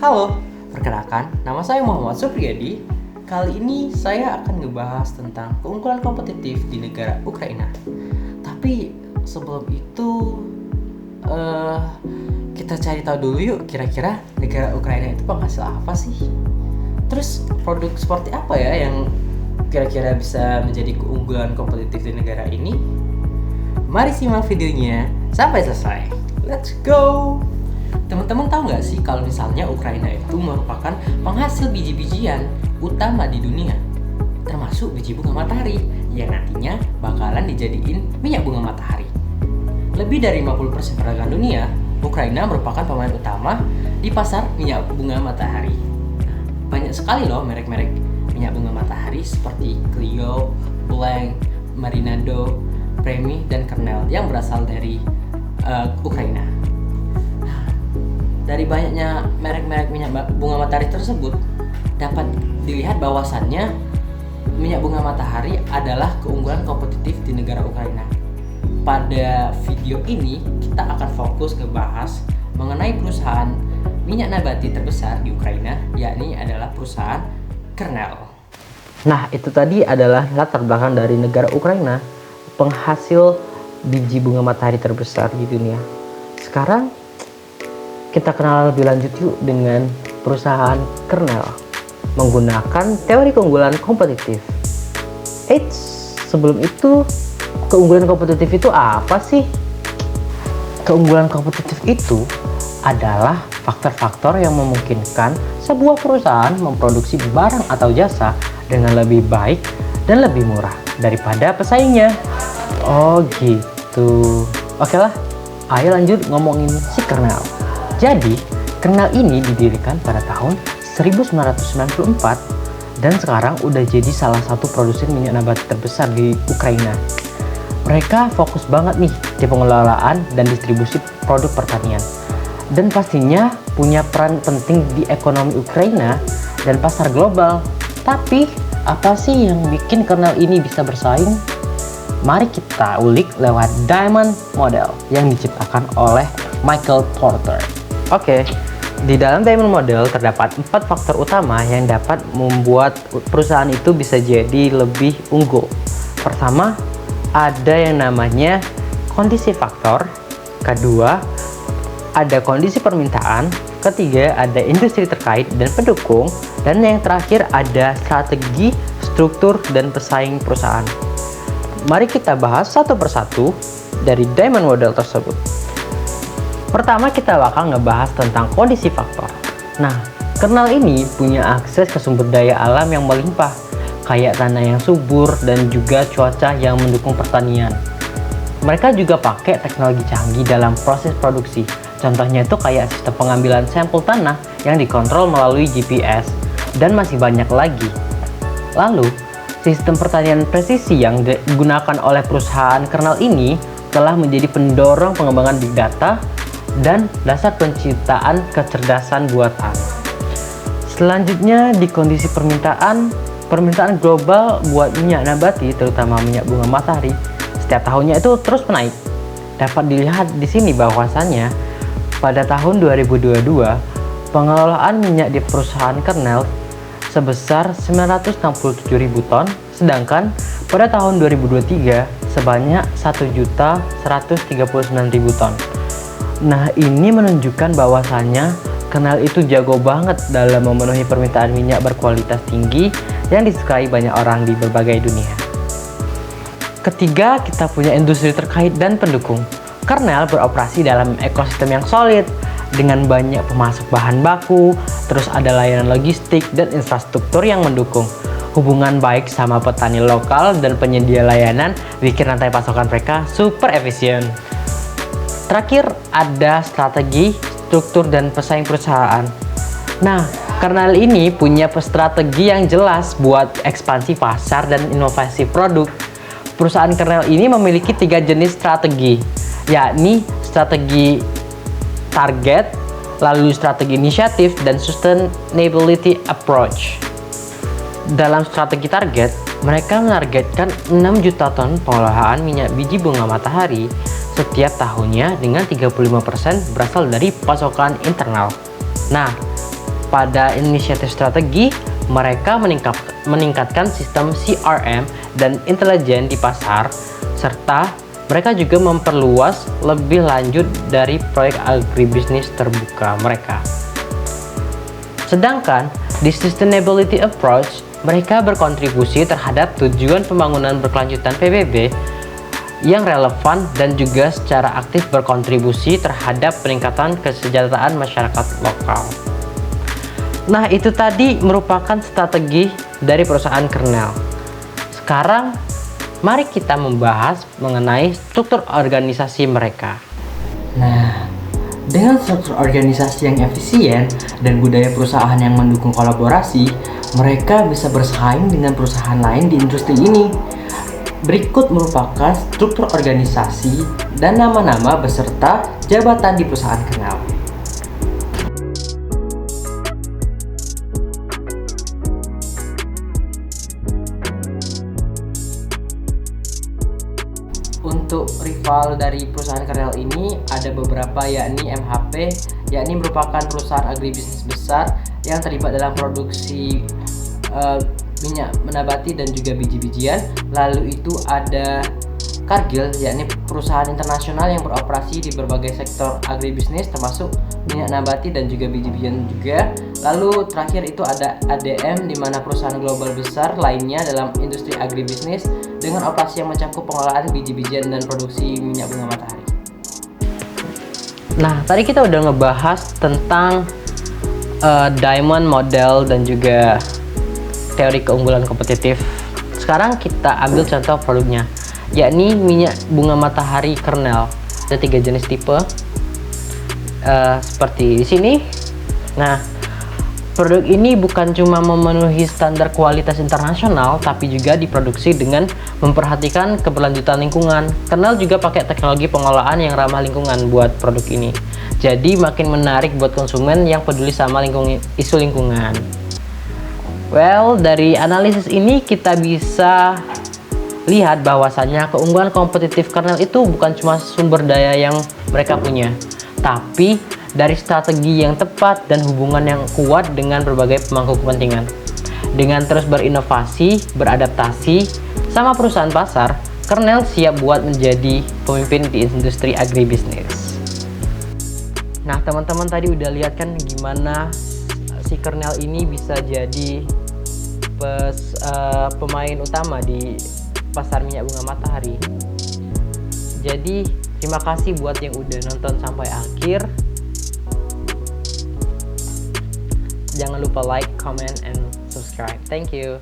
Halo, perkenalkan, nama saya Muhammad Supriyadi. Kali ini saya akan ngebahas tentang keunggulan kompetitif di negara Ukraina. Tapi sebelum itu, kita cari tahu dulu yuk, kira-kira negara Ukraina itu penghasil apa sih? Terus produk seperti apa ya yang kira-kira bisa menjadi keunggulan kompetitif di negara ini? Mari simak videonya sampai selesai. Let's go! Teman-teman tahu nggak sih kalau misalnya Ukraina itu merupakan penghasil biji-bijian utama di dunia, termasuk biji bunga matahari yang nantinya bakalan dijadiin minyak bunga matahari. Lebih dari 50% perdagangan dunia, Ukraina merupakan pemain utama di pasar minyak bunga matahari. Banyak sekali loh merek-merek minyak bunga matahari seperti Clio, Blanc, Marinado, Premi, dan Kernel yang berasal dari Ukraina. Dari banyaknya merek-merek minyak bunga matahari tersebut, dapat dilihat bahwasannya minyak bunga matahari adalah keunggulan kompetitif di negara Ukraina. Pada video ini, kita akan fokus ngebahas mengenai perusahaan minyak nabati terbesar di Ukraina, yakni adalah perusahaan Kernel. Nah, itu tadi adalah latar belakang dari negara Ukraina, penghasil biji bunga matahari terbesar di dunia. Sekarang kita kenal lebih lanjut yuk dengan perusahaan Kernel menggunakan teori keunggulan kompetitif. Eits, sebelum itu keunggulan kompetitif itu apa sih? Keunggulan kompetitif itu adalah faktor-faktor yang memungkinkan sebuah perusahaan memproduksi barang atau jasa dengan lebih baik dan lebih murah daripada pesaingnya. Oh gitu. Oke lah, ayo lanjut ngomongin si Kernel. Jadi, Kernel ini didirikan pada tahun 1994 dan sekarang udah jadi salah satu produsen minyak nabati terbesar di Ukraina. Mereka fokus banget nih di pengelolaan dan distribusi produk pertanian. Dan pastinya punya peran penting di ekonomi Ukraina dan pasar global. Tapi, apa sih yang bikin Kernel ini bisa bersaing? Mari kita ulik lewat Diamond Model yang diciptakan oleh Michael Porter. Oke, di dalam Diamond Model terdapat 4 faktor utama yang dapat membuat perusahaan itu bisa jadi lebih unggul. Pertama, ada yang namanya kondisi faktor. Kedua, ada kondisi permintaan. Ketiga, ada industri terkait dan pendukung. Dan yang terakhir, ada strategi, struktur, dan pesaing perusahaan. Mari kita bahas satu persatu dari Diamond Model tersebut. Pertama, kita bakal ngebahas tentang kondisi faktor. Nah, Kernel ini punya akses ke sumber daya alam yang melimpah, kayak tanah yang subur dan juga cuaca yang mendukung pertanian. Mereka juga pakai teknologi canggih dalam proses produksi. Contohnya itu kayak sistem pengambilan sampel tanah yang dikontrol melalui GPS, dan masih banyak lagi. Lalu, sistem pertanian presisi yang digunakan oleh perusahaan Kernel ini telah menjadi pendorong pengembangan big data dan dasar penciptaan kecerdasan buatan. Selanjutnya di kondisi permintaan global buat minyak nabati, terutama minyak bunga matahari, setiap tahunnya itu terus menaik. Dapat dilihat di sini bahwasannya pada tahun 2022 pengelolaan minyak di perusahaan Kernel sebesar 967.000 ton, sedangkan pada tahun 2023 sebanyak 1.139.000 ton. Nah, ini menunjukkan bahwasannya Kernel itu jago banget dalam memenuhi permintaan minyak berkualitas tinggi yang disukai banyak orang di berbagai dunia. Ketiga, kita punya industri terkait dan pendukung. Kernel beroperasi dalam ekosistem yang solid dengan banyak pemasok bahan baku, terus ada layanan logistik dan infrastruktur yang mendukung. Hubungan baik sama petani lokal dan penyedia layanan bikin rantai pasokan mereka super efisien. Terakhir, ada strategi, struktur, dan pesaing perusahaan. Nah, Kernel ini punya strategi yang jelas buat ekspansi pasar dan inovasi produk. Perusahaan Kernel ini memiliki 3 jenis strategi, yakni strategi target, lalu strategi inisiatif, dan sustainability approach. Dalam strategi target, mereka menargetkan 6 juta ton pengolahan minyak biji bunga matahari setiap tahunnya dengan 35% berasal dari pasokan internal. Nah, pada inisiatif strategi, mereka meningkatkan sistem CRM dan intelijen di pasar, serta mereka juga memperluas lebih lanjut dari proyek agribisnis terbuka mereka. Sedangkan di sustainability approach, mereka berkontribusi terhadap tujuan pembangunan berkelanjutan PBB yang relevan dan juga secara aktif berkontribusi terhadap peningkatan kesejahteraan masyarakat lokal. Nah, itu tadi merupakan strategi dari perusahaan Kernel. Sekarang, mari kita membahas mengenai struktur organisasi mereka. Nah, dengan struktur organisasi yang efisien dan budaya perusahaan yang mendukung kolaborasi, mereka bisa bersaing dengan perusahaan lain di industri ini. Berikut merupakan struktur organisasi dan nama-nama beserta jabatan di perusahaan Kernel. Untuk rival dari perusahaan Kernel ini ada beberapa, yakni MHP, yakni merupakan perusahaan agribisnis besar yang terlibat dalam produksi minyak nabati dan juga biji-bijian. Lalu itu ada Cargill, yakni perusahaan internasional yang beroperasi di berbagai sektor agribisnis termasuk minyak nabati dan juga biji-bijian juga. Lalu terakhir itu ada ADM, di mana perusahaan global besar lainnya dalam industri agribisnis dengan operasi yang mencakup pengolahan biji-bijian dan produksi minyak bunga matahari. Nah, tadi kita udah ngebahas tentang diamond model dan juga teori keunggulan kompetitif. Sekarang kita ambil contoh produknya, yakni minyak bunga matahari Kernel. Ada 3 jenis tipe seperti di sini. Nah, produk ini bukan cuma memenuhi standar kualitas internasional, tapi juga diproduksi dengan memperhatikan keberlanjutan lingkungan. Kernel juga pakai teknologi pengolahan yang ramah lingkungan buat produk ini. Jadi makin menarik buat konsumen yang peduli sama isu lingkungan. Well, dari analisis ini kita bisa lihat bahwasannya keunggulan kompetitif Kernel itu bukan cuma sumber daya yang mereka punya, tapi dari strategi yang tepat dan hubungan yang kuat dengan berbagai pemangku kepentingan. Dengan terus berinovasi, beradaptasi sama perusahaan pasar, Kernel siap buat menjadi pemimpin di industri agribisnis. Nah, teman-teman tadi udah lihat kan gimana si Kernel ini bisa jadi pemain utama di pasar minyak bunga matahari. Jadi terima kasih buat yang udah nonton sampai akhir. Jangan lupa like, comment, and subscribe. Thank you.